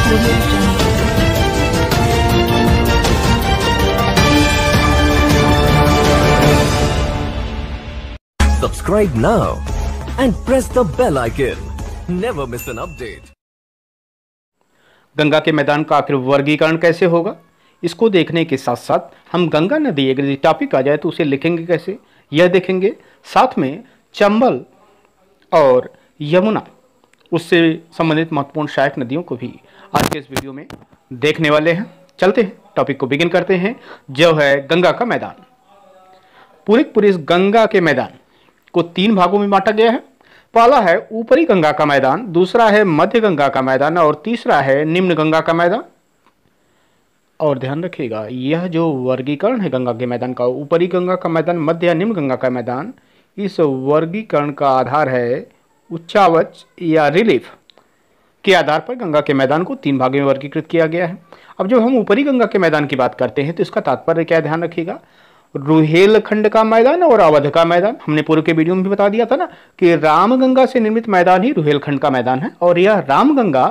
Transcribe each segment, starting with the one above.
Audio Jungle. Subscribe now and press the bell icon. Never miss an update. Ganga के मैदान का आखिर वर्गीकरण कैसे होगा, इसको देखने के साथ साथ हम गंगा नदी अगर टॉपिक आ जाए तो उसे लिखेंगे कैसे, यह देखेंगे। साथ में चंबल और यमुना उससे संबंधित महत्वपूर्ण सहायक नदियों को भी आज के इस वीडियो में देखने वाले हैं। चलते हैं, टॉपिक को बिगिन करते हैं, जो है गंगा का मैदान। पूरे इस गंगा के मैदान को 3 भागों में बांटा गया है। पहला है ऊपरी गंगा का मैदान, दूसरा है मध्य गंगा का मैदान और तीसरा है निम्न गंगा का मैदान। और ध्यान रखिएगा, यह जो वर्गीकरण है गंगा के मैदान का, ऊपरी गंगा का मैदान, मध्य या निम्न गंगा का मैदान, इस वर्गीकरण का आधार है उच्चावच या रिलीफ के आधार पर गंगा के मैदान को 3 भागों में वर्गीकृत किया गया है। अब जब हम ऊपरी गंगा के मैदान की बात करते हैं तो इसका तात्पर्य क्या, ध्यान रखिएगा, रुहेलखंड का मैदान और अवध का मैदान। हमने पूर्व के वीडियो में भी बता दिया था ना कि रामगंगा से निर्मित मैदान ही रुहेलखंड का मैदान है, और यह रामगंगा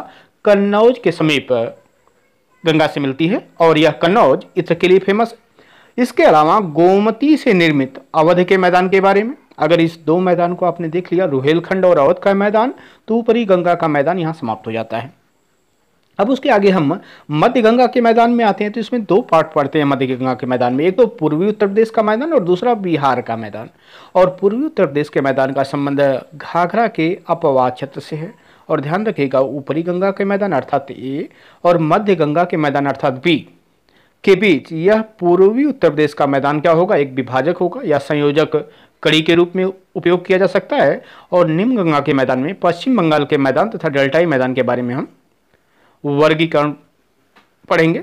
कन्नौज के समीप गंगा से मिलती है और यह कन्नौज इत्र के लिए फेमस है। इसके अलावा गोमती से निर्मित अवध के मैदान के बारे में, अगर इस 2 मैदान को आपने देख लिया, रुहेलखंड और अवध का मैदान, तो ऊपरी गंगा का मैदान यहाँ समाप्त हो जाता है। अब उसके आगे हम मध्य गंगा के मैदान में आते हैं तो इसमें 2 पार्ट पड़ते हैं मध्य गंगा के मैदान में। एक तो पूर्वी उत्तर प्रदेश का मैदान और दूसरा बिहार का मैदान। और पूर्वी उत्तर प्रदेश के मैदान का संबंध घाघरा के अपवाद क्षेत्र से है। और ध्यान रखिएगा, ऊपरी गंगा के मैदान अर्थात ए और मध्य गंगा के मैदान अर्थात बी के बीच यह पूर्वी उत्तर प्रदेश का मैदान क्या होगा, एक विभाजक होगा या संयोजक कड़ी के रूप में उपयोग किया जा सकता है। और निम्न गंगा के मैदान में पश्चिम बंगाल के मैदान तथा डेल्टाई मैदान के बारे में हम वर्गीकरण पढ़ेंगे।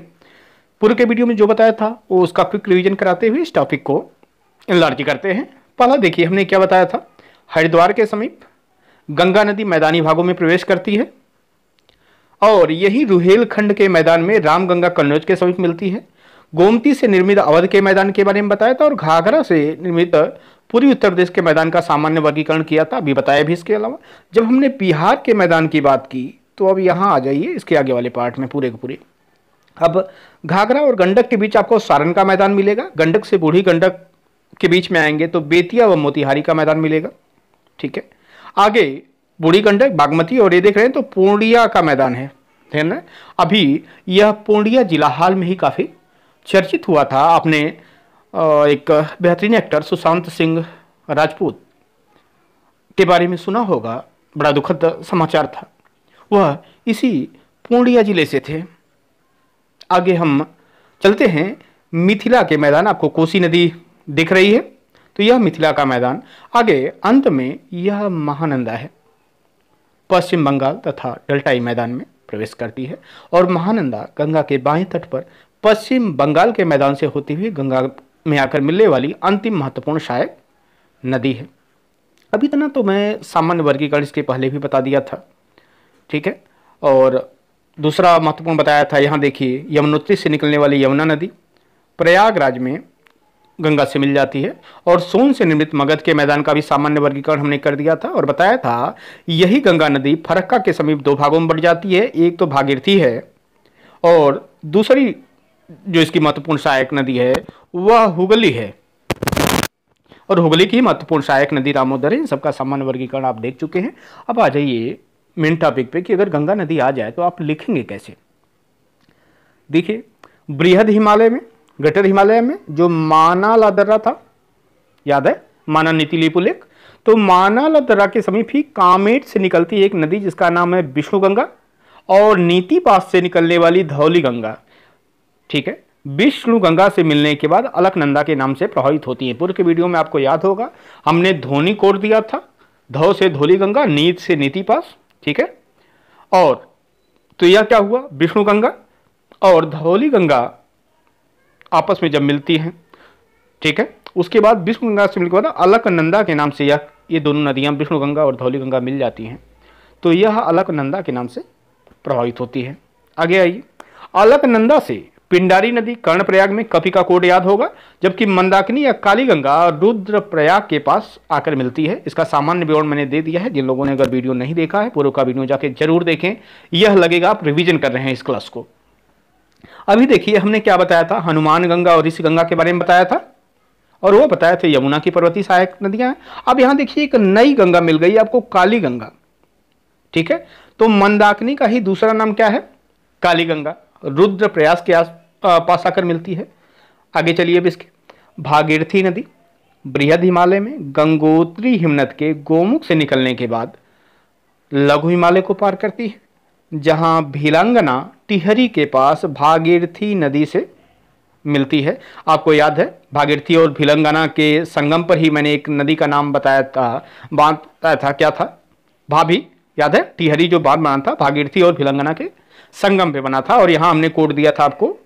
पूर्व के वीडियो में जो बताया था वो उसका क्विक रिवीजन कराते हुए इस टॉपिक को इनलार्ज करते हैं। पहला देखिए, हमने क्या बताया था, हरिद्वार के समीप गंगा नदी मैदानी भागों में प्रवेश करती है और यही रुहेलखंड के मैदान में रामगंगा कन्नौज के समीप मिलती है। गोमती से निर्मित अवध के मैदान के बारे में बताया था और घाघरा से निर्मित पूर्वी उत्तर प्रदेश के मैदान का सामान्य वर्गीकरण किया था, अभी बताया भी। इसके अलावा जब हमने बिहार के मैदान की बात की तो अब यहाँ आ जाइए इसके आगे वाले पार्ट में पूरे के पूरे। अब घाघरा और गंडक के बीच आपको सारण का मैदान मिलेगा। गंडक से बूढ़ी गंडक के बीच में आएंगे तो बेतिया व मोतिहारी का मैदान मिलेगा। ठीक है, आगे बूढ़ी गंडक, बागमती और ये देख रहे हैं तो पूर्णिया का मैदान है। ध्यान है, अभी यह पूर्णिया जिला हाल में ही काफ़ी चर्चित हुआ था। आपने एक बेहतरीन एक्टर सुशांत सिंह राजपूत के बारे में सुना होगा, बड़ा दुखद समाचार था, वह इसी पूर्णिया जिले से थे। आगे हम चलते हैं, मिथिला के मैदान, आपको कोसी नदी दिख रही है तो यह मिथिला का मैदान। आगे अंत में यह महानंदा है, पश्चिम बंगाल तथा डेल्टाई मैदान में प्रवेश करती है और महानंदा गंगा के बाएं तट पर पश्चिम बंगाल के मैदान से होती हुई गंगा में आकर मिलने वाली अंतिम महत्वपूर्ण सहायक नदी है। अभी इतना तो मैं सामान्य वर्गीकरण इसके पहले भी बता दिया था। ठीक है, और दूसरा महत्वपूर्ण बताया था, यहाँ देखिए, यमुनोत्री से निकलने वाली यमुना नदी प्रयागराज में गंगा से मिल जाती है। और सोन से निर्मित मगध के मैदान का भी सामान्य वर्गीकरण हमने कर दिया था और बताया था यही गंगा नदी फरक्का के समीप 2 भागों में बढ़ जाती है। एक तो भागीरथी है और दूसरी जो इसकी महत्वपूर्ण सहायक नदी है वह हुगली है, और हुगली की महत्वपूर्ण सहायक नदी दामोदर है। इन सबका सामान्य वर्गीकरण आप देख चुके हैं। अब आ जाइए मेन टॉपिक पे कि अगर गंगा नदी आ जाए तो आप लिखेंगे कैसे। देखिए, बृहद हिमालय में, ग्रेटर हिमालय में जो मानाला दर्रा था, याद है, माना नीतिलीपु लेक, तो मानाला दर्रा के समीप ही कामेट से निकलती एक नदी जिसका नाम है विष्णु गंगा, और नीति पास से निकलने वाली धौली गंगा, ठीक है, विष्णु गंगा से मिलने के बाद अलकनंदा के नाम से प्रभावित होती है। पूर्व के वीडियो में आपको याद होगा हमने धोनी कोड दिया था, धौ से धौली गंगा, नीत से नीति पास। ठीक है, और तो यह क्या हुआ, विष्णु गंगा और धौली गंगा आपस में जब मिलती हैं, ठीक है, उसके बाद विष्णु गंगा से मिलने के बाद अलकनंदा के नाम से ये दोनों नदियां विष्णु गंगा और धौली गंगा मिल जाती हैं, तो यह अलकनंदा के नाम से प्रभावित होती है। आगे आइए, अलकनंदा से पिंडारी नदी कर्णप्रयाग में, कपी का कोड याद होगा, जबकि मंदाकिनी या काली गंगा रुद्रप्रयाग के पास आकर मिलती है। इसका सामान्य विवरण मैंने दे दिया है। जिन लोगों ने अगर वीडियो नहीं देखा है, पूर्व का वीडियो जाके जरूर देखें, यह लगेगा आप रिवीजन कर रहे हैं इस क्लास को। अभी देखिए हमने क्या बताया था, हनुमान गंगा और ऋषि गंगा के बारे में बताया था, और वो बताया थे यमुना की पर्वतीय सहायक नदियां हैं। अब यहां देखिए एक नई गंगा मिल गई आपको, काली गंगा। ठीक है, तो मंदाकिनी का ही दूसरा नाम क्या है, काली गंगा, रुद्रप्रयाग के पास आकर मिलती है। आगे चलिए अब इसके, भागीरथी नदी बृहद हिमालय में गंगोत्री हिमनद के गोमुख से निकलने के बाद लघु हिमालय को पार करती है, जहां भिलंगना टिहरी के पास भागीरथी नदी से मिलती है। आपको याद है भागीरथी और भिलंगना के संगम पर ही मैंने एक नदी का नाम बताया था, बांध बताया था, क्या था, भाभी, याद है, टिहरी जो बांध बना था भागीरथी और भिलंगना के संगम पे बना था, और यहां हमने कोड दिया था आपको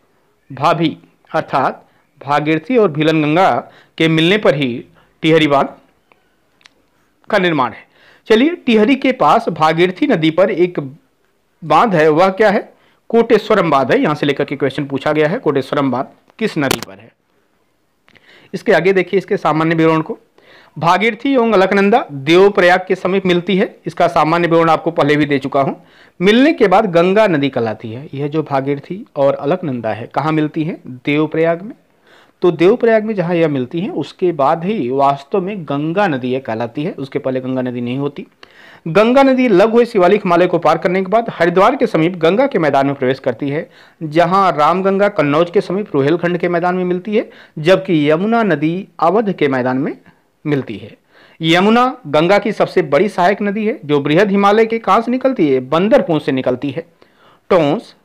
भाभी, अर्थात भागीरथी और भिलंगना के मिलने पर ही टिहरी बांध का निर्माण है। चलिए, टिहरी के पास भागीरथी नदी पर एक बांध है, वह क्या है, कोटेश्वरम बांध है। यहां से लेकर के क्वेश्चन पूछा गया है, कोटेश्वरम बांध किस नदी पर है। इसके आगे देखिए इसके सामान्य विवरण को, भागीरथी एवं अलकनंदा देवप्रयाग के समीप मिलती है। इसका सामान्य विवरण आपको पहले भी दे चुका हूं। मिलने के बाद गंगा नदी कहलाती है। यह जो भागीरथी और अलकनंदा है कहाँ मिलती है, देवप्रयाग में। तो देवप्रयाग में जहाँ यह मिलती है उसके बाद ही वास्तव में गंगा नदी यह कहलाती है, उसके पहले गंगा नदी नहीं होती। गंगा नदी लघु शिवालिक हिमालय को पार करने के बाद हरिद्वार के समीप गंगा के मैदान में प्रवेश करती है, जहां रामगंगा कन्नौज के समीप रोहिलखंड के मैदान में मिलती है, जबकि यमुना नदी अवध के मैदान में मिलती है। यमुना गंगा की सबसे बड़ी सहायक नदी है, जो बृहद हिमालय के कहां से निकलती है, बंदरपुर से निकलती है। टोंस,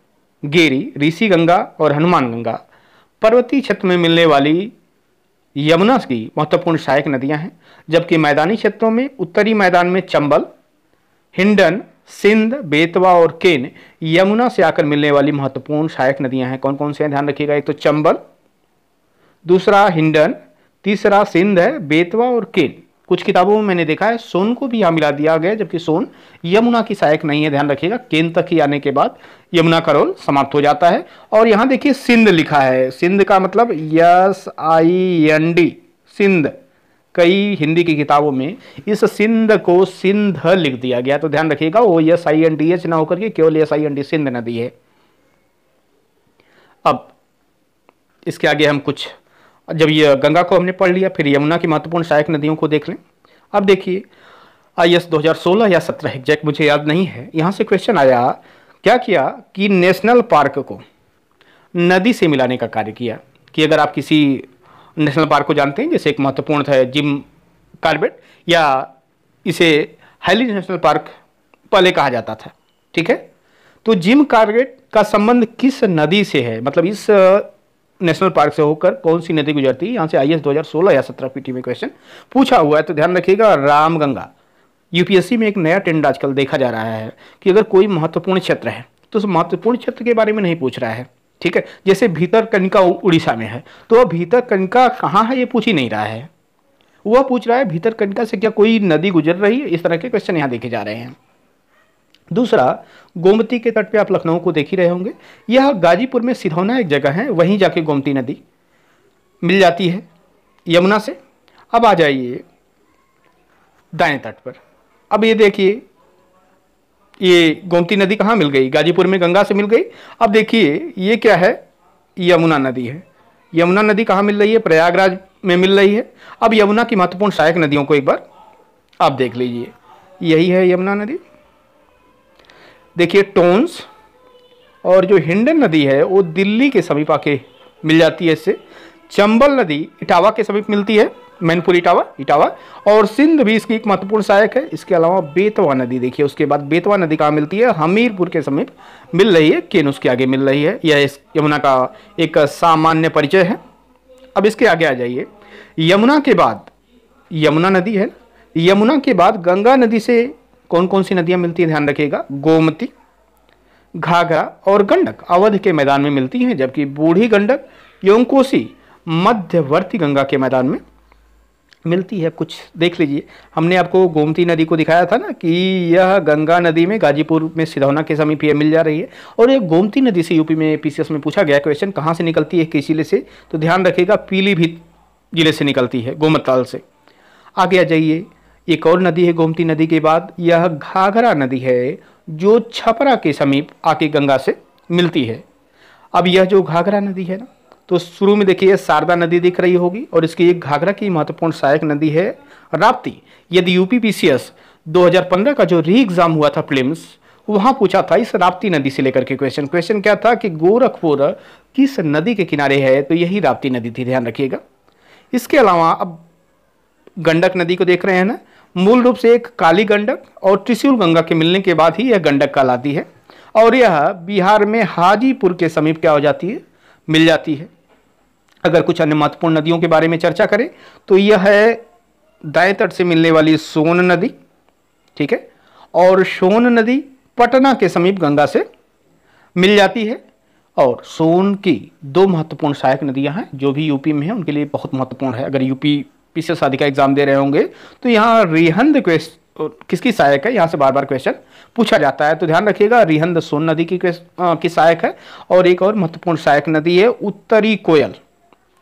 गेरी, ऋषि गंगा और हनुमान गंगा पर्वतीय क्षेत्र में मिलने वाली यमुना की महत्वपूर्ण सहायक नदियां हैं, जबकि मैदानी क्षेत्रों में उत्तरी मैदान में चंबल, हिंडन, सिंध, बेतवा और केन यमुना से आकर मिलने वाली महत्वपूर्ण सहायक नदियां हैं। कौन कौन से हैं ध्यान रखिएगा, एक तो चंबल, दूसरा हिंडन, तीसरा सिंध है, बेतवा और केन। कुछ किताबों में मैंने देखा है सोन को भी यहाँ मिला दिया गया, जबकि सोन यमुना की सहायक नहीं है, ध्यान रखिएगा। केन तक ही आने के बाद यमुना का रोल समाप्त हो जाता है। और यहाँ देखिए सिंध लिखा है, सिंध का मतलब SIND, सिंध। कई हिंदी की किताबों में इस सिंध को सिंध लिख दिया गया, तो ध्यान रखिएगा वो SINDH ना होकर के केवल SIND, सिंध नदी है। अब इसके आगे हम कुछ, जब ये गंगा को हमने पढ़ लिया, फिर यमुना की महत्वपूर्ण सहायक नदियों को देख लें। अब देखिए IAS 2016 या 17 एग्जैक्ट मुझे याद नहीं है, यहाँ से क्वेश्चन आया, क्या किया कि नेशनल पार्क को नदी से मिलाने का कार्य किया। कि अगर आप किसी नेशनल पार्क को जानते हैं, जैसे एक महत्वपूर्ण था जिम कॉर्बेट, या इसे हाईलैंड नेशनल पार्क पहले कहा जाता था, ठीक है। तो जिम कॉर्बेट का संबंध किस नदी से है, मतलब इस नेशनल पार्क से होकर कौन सी नदी गुजरती है, यहाँ से IAS 2016 या 17 PT में क्वेश्चन पूछा हुआ है, तो ध्यान रखिएगा रामगंगा। UPSC में एक नया ट्रेंड आजकल देखा जा रहा है कि अगर कोई महत्वपूर्ण क्षेत्र है तो उस महत्वपूर्ण क्षेत्र के बारे में नहीं पूछ रहा है, ठीक है। जैसे भीतरकनिका उड़ीसा में है, तो वह भीतरकनिका कहाँ है ये पूछ ही नहीं रहा है, वह पूछ रहा है भीतरकनिका से क्या कोई नदी गुजर रही है। इस तरह के क्वेश्चन यहाँ देखे जा रहे हैं। दूसरा, गोमती के तट पे आप लखनऊ को देख ही रहे होंगे, यह गाजीपुर में सिधौना एक जगह है, वहीं जाके गोमती नदी मिल जाती है यमुना से। अब आ जाइए दाएं तट पर। अब ये देखिए ये गोमती नदी कहाँ मिल गई, गाजीपुर में गंगा से मिल गई। अब देखिए ये क्या है, यमुना नदी है। यमुना नदी कहाँ मिल रही है, प्रयागराज में मिल रही है। अब यमुना की महत्वपूर्ण सहायक नदियों को एक बार आप देख लीजिए, यही है यमुना नदी। देखिए टोंस और जो हिंडन नदी है वो दिल्ली के समीप आके मिल जाती है इससे। चंबल नदी इटावा के समीप मिलती है, मैनपुर इटावा, और सिंध भी इसकी एक महत्वपूर्ण सहायक है। इसके अलावा बेतवा नदी देखिए, उसके बाद बेतवा नदी कहाँ मिलती है, हमीरपुर के समीप मिल रही है, केन उसके आगे मिल रही है। यह इस यमुना का एक सामान्य परिचय है। अब इसके आगे आ जाइए, यमुना के बाद यमुना नदी है, यमुना के बाद गंगा नदी से कौन कौन सी नदियां मिलती है ध्यान रखिएगा, गोमती, घाघरा और गंडक अवध के मैदान में मिलती हैं, जबकि बूढ़ी गंडक एवं कोसी मध्यवर्ती गंगा के मैदान में मिलती है कुछ देख लीजिए। हमने आपको गोमती नदी को दिखाया था ना कि यह गंगा नदी में गाजीपुर में सिधौना के समीप ये मिल जा रही है। और ये गोमती नदी से यूपी में पीसीएस में पूछा गया क्वेश्चन, कहाँ से निकलती है, किस जिले से, तो ध्यान रखिएगा पीलीभीत जिले से निकलती है, गोमताल से। आगे आ जाइए, एक और नदी है गोमती नदी के बाद, यह घाघरा नदी है जो छपरा के समीप आके गंगा से मिलती है। अब यह जो घाघरा नदी है ना, तो शुरू में देखिए शारदा नदी दिख रही होगी और इसकी एक घाघरा की महत्वपूर्ण सहायक नदी है राप्ती। यदि यूपी पीसीएस 2015 का जो री एग्जाम हुआ था प्रीलिम्स, वहां पूछा था इस राप्ती नदी से लेकर के क्वेश्चन क्या था कि गोरखपुर किस नदी के किनारे है, तो यही राप्ती नदी थी, ध्यान रखिएगा। इसके अलावा अब गंडक नदी को देख रहे हैं ना, मूल रूप से एक काली गंडक और त्रिशूल गंगा के मिलने के बाद ही यह गंडक कहलाती है और यह बिहार में हाजीपुर के समीप क्या हो जाती है, मिल जाती है। अगर कुछ अन्य महत्वपूर्ण नदियों के बारे में चर्चा करें तो यह है दाएं तट से मिलने वाली सोन नदी, ठीक है, और सोन नदी पटना के समीप गंगा से मिल जाती है। और सोन की दो महत्वपूर्ण सहायक नदियां हैं जो भी यूपी में है, उनके लिए बहुत महत्वपूर्ण है। अगर यूपी पीसीएस आदि का एग्जाम दे रहे होंगे तो यहाँ रिहंद किसकी सहायक है, यहाँ से बार बार क्वेश्चन पूछा जाता है, तो ध्यान रखिएगा रिहंद सोन नदी की सहायक है। और एक और महत्वपूर्ण सहायक नदी है उत्तरी कोयल,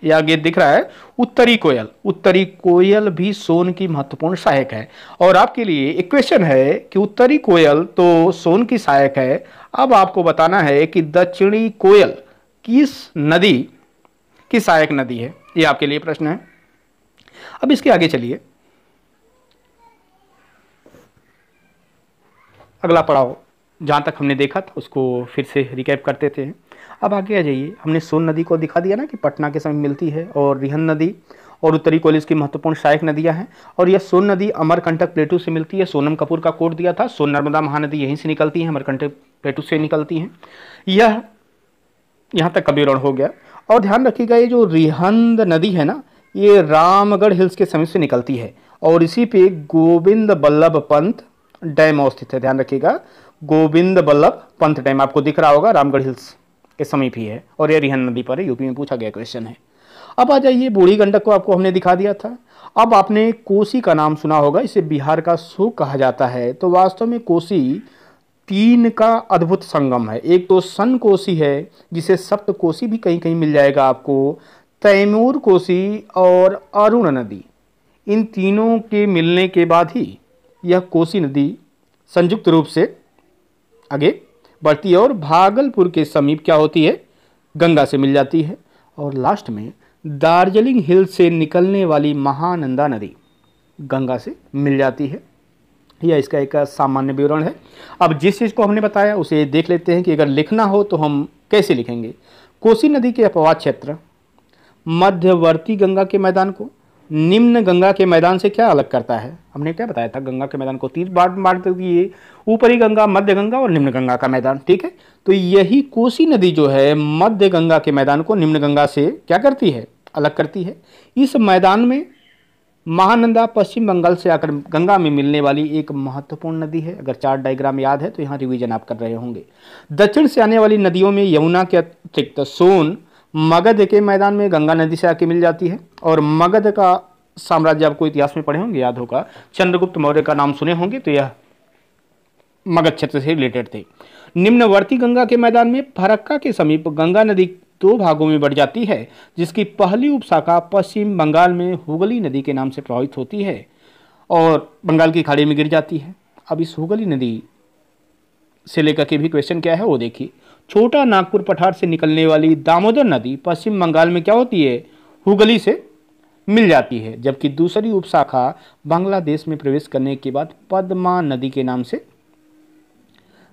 ये आगे दिख रहा है उत्तरी कोयल भी सोन की महत्वपूर्ण सहायक है। और आपके लिए एक क्वेश्चन है कि उत्तरी कोयल तो सोन की सहायक है, अब आपको बताना है कि दक्षिणी कोयल किस नदी की सहायक नदी है, ये आपके लिए प्रश्न है। अब इसके आगे चलिए, अगला पड़ाव जहां तक हमने देखा था उसको फिर से रिकैप करते थे। अब आगे आ जाइए, हमने सोन नदी को दिखा दिया ना कि पटना के समीप मिलती है, और रिहंद नदी और उत्तरी कोयल की महत्वपूर्ण सहायक नदियां हैं। और यह सोन नदी अमरकंटक प्लेटू से मिलती है, सोनम कपूर का कोट दिया था, सोन नर्मदा महानदी यहीं से निकलती है, अमरकंटक प्लेटू से निकलती हैं। यह यहाँ तक का विवरण हो गया। और ध्यान रखिएगा ये जो रिहंद नदी है ना, ये रामगढ़ हिल्स के समीप से निकलती है और इसी पे गोविंद बल्लभ पंत डैम स्थित है, ध्यान रखिएगा गोविंद बल्लभ पंत डैम आपको दिख रहा होगा, रामगढ़ हिल्स के समीप ही है और यह रिहंद नदी पर है, यूपी में पूछा गया क्वेश्चन है। अब आ जाइए, बूढ़ी गंडक को आपको हमने दिखा दिया था। अब आपने कोसी का नाम सुना होगा, इसे बिहार का शोक कहा जाता है। तो वास्तव में कोसी तीन का अद्भुत संगम है। एक तो सन कोसी है जिसे सप्त कोसी भी कहीं कहीं मिल जाएगा आपको, तैमूर कोसी और अरुण नदी, इन तीनों के मिलने के बाद ही यह कोसी नदी संयुक्त रूप से आगे बढ़ती है और भागलपुर के समीप क्या होती है, गंगा से मिल जाती है। और लास्ट में दार्जिलिंग हिल से निकलने वाली महानंदा नदी गंगा से मिल जाती है। यह इसका एक सामान्य विवरण है। अब जिस चीज़ को हमने बताया उसे देख लेते हैं कि अगर लिखना हो तो हम कैसे लिखेंगे। कोसी नदी के अपवाद क्षेत्र मध्यवर्ती गंगा के मैदान को निम्न गंगा के मैदान से क्या अलग करता है, हमने क्या बताया था, गंगा के मैदान को 3 बांट दिए, ऊपरी गंगा, मध्य गंगा और निम्न गंगा का मैदान, ठीक है। तो यही कोसी नदी जो है मध्य गंगा के मैदान को निम्न गंगा से क्या करती है, अलग करती है। इस मैदान में महानंदा पश्चिम बंगाल से आकर गंगा में मिलने वाली एक महत्वपूर्ण नदी है। अगर चार्ट डायग्राम याद है तो यहाँ रिवीजन आप कर रहे होंगे। दक्षिण से आने वाली नदियों में यमुना के अतिरिक्त सोन मगध के मैदान में गंगा नदी से आके मिल जाती है। और मगध का साम्राज्य आपको इतिहास में पढ़े होंगे, याद होगा, चंद्रगुप्त मौर्य का नाम सुने होंगे, तो यह मगध क्षेत्र से रिलेटेड थे। निम्नवर्ती गंगा के मैदान में फरक्का के समीप गंगा नदी 2 भागों में बढ़ जाती है, जिसकी पहली उपशाखा पश्चिम बंगाल में हुगली नदी के नाम से प्रभावित होती है और बंगाल की खाड़ी में गिर जाती है। अब इस हुगली नदी से लेकर के भी क्वेश्चन क्या है वो देखिए। छोटा नागपुर पठार से निकलने वाली दामोदर नदी पश्चिम बंगाल में क्या होती है, हुगली से मिल जाती है, जबकि दूसरी उपशाखा बांग्लादेश में प्रवेश करने के बाद पद्मा नदी के नाम से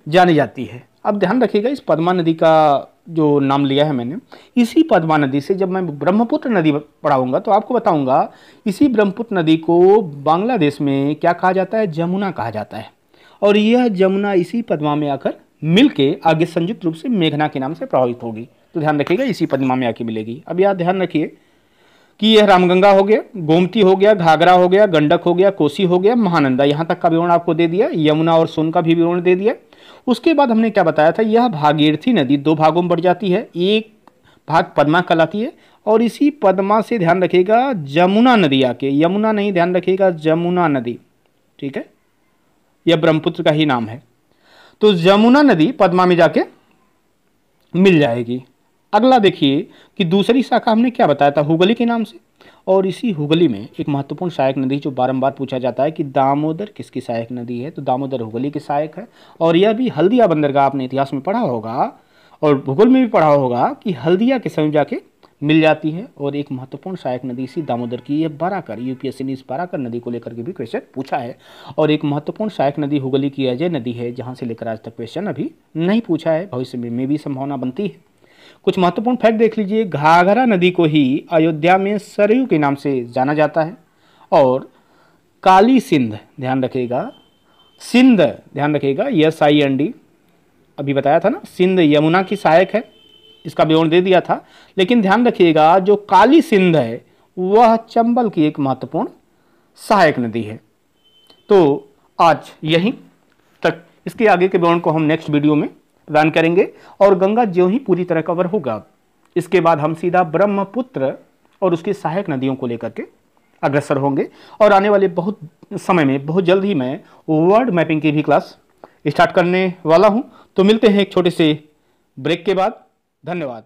जानी जाती है। अब ध्यान रखिएगा, इस पद्मा नदी का जो नाम लिया है मैंने, इसी पद्मा नदी से जब मैं ब्रह्मपुत्र नदी पढ़ाऊंगा तो आपको बताऊंगा इसी ब्रह्मपुत्र नदी को बांग्लादेश में क्या कहा जाता है, जमुना कहा जाता है। और यह जमुना इसी पद्मा में आकर मिलके आगे संयुक्त रूप से मेघना के नाम से प्रभावित होगी। तो ध्यान रखिएगा इसी पद्मा में आके मिलेगी। अब यार ध्यान रखिए कि यह रामगंगा हो गया, गोमती हो गया, घाघरा हो गया, गंडक हो गया, कोसी हो गया, महानंदा, यहाँ तक का विवरण आपको दे दिया। यमुना और सोन का भी विवरण दे दिया। उसके बाद हमने क्या बताया था, यह भागीरथी नदी 2 भागों में बढ़ जाती है। एक भाग पद्मा कहलाती है और इसी पद्मा से ध्यान रखिएगा जमुना नदी आके, यमुना नहीं, ध्यान रखिएगा जमुना नदी, ठीक है, यह ब्रह्मपुत्र का ही नाम है। तो जमुना नदी पद्मा में जाके मिल जाएगी। अगला देखिए कि दूसरी शाखा हमने क्या बताया था, हुगली के नाम से, और इसी हुगली में एक महत्वपूर्ण सहायक नदी जो बारंबार पूछा जाता है कि दामोदर किसकी सहायक नदी है, तो दामोदर हुगली की सहायक है। और यह भी हल्दिया बंदरगाह आपने इतिहास में पढ़ा होगा और भूगोल में भी पढ़ा होगा कि हल्दिया के समय जाके मिल जाती है। और एक महत्वपूर्ण सहायक नदी इसी दामोदर की, यह बाराकर, यूपीएससी ने इस बाराकर नदी को लेकर के भी क्वेश्चन पूछा है। और एक महत्वपूर्ण सहायक नदी हुगली की अजय नदी है, जहाँ से लेकर आज तक क्वेश्चन अभी नहीं पूछा है, भविष्य में भी संभावना बनती है। कुछ महत्वपूर्ण फैक्ट देख लीजिए, घाघरा नदी को ही अयोध्या में सरयू के नाम से जाना जाता है। और काली सिंध, ध्यान रखिएगा, सिंध ध्यान रखिएगा, SIND अभी बताया था ना, सिंध यमुना की सहायक है, इसका विवरण दे दिया था। लेकिन ध्यान रखिएगा जो काली सिंध है वह चंबल की एक महत्वपूर्ण सहायक नदी है। तो आज यहीं तक, इसके आगे के विवरण को हम नेक्स्ट वीडियो में प्रदान करेंगे। और गंगा ज्यों ही पूरी तरह कवर होगा, इसके बाद हम सीधा ब्रह्मपुत्र और उसकी सहायक नदियों को लेकर के अग्रसर होंगे। और आने वाले बहुत समय में, बहुत जल्द ही मैं वर्ल्ड मैपिंग की भी क्लास स्टार्ट करने वाला हूं। तो मिलते हैं एक छोटे से ब्रेक के बाद। धन्यवाद।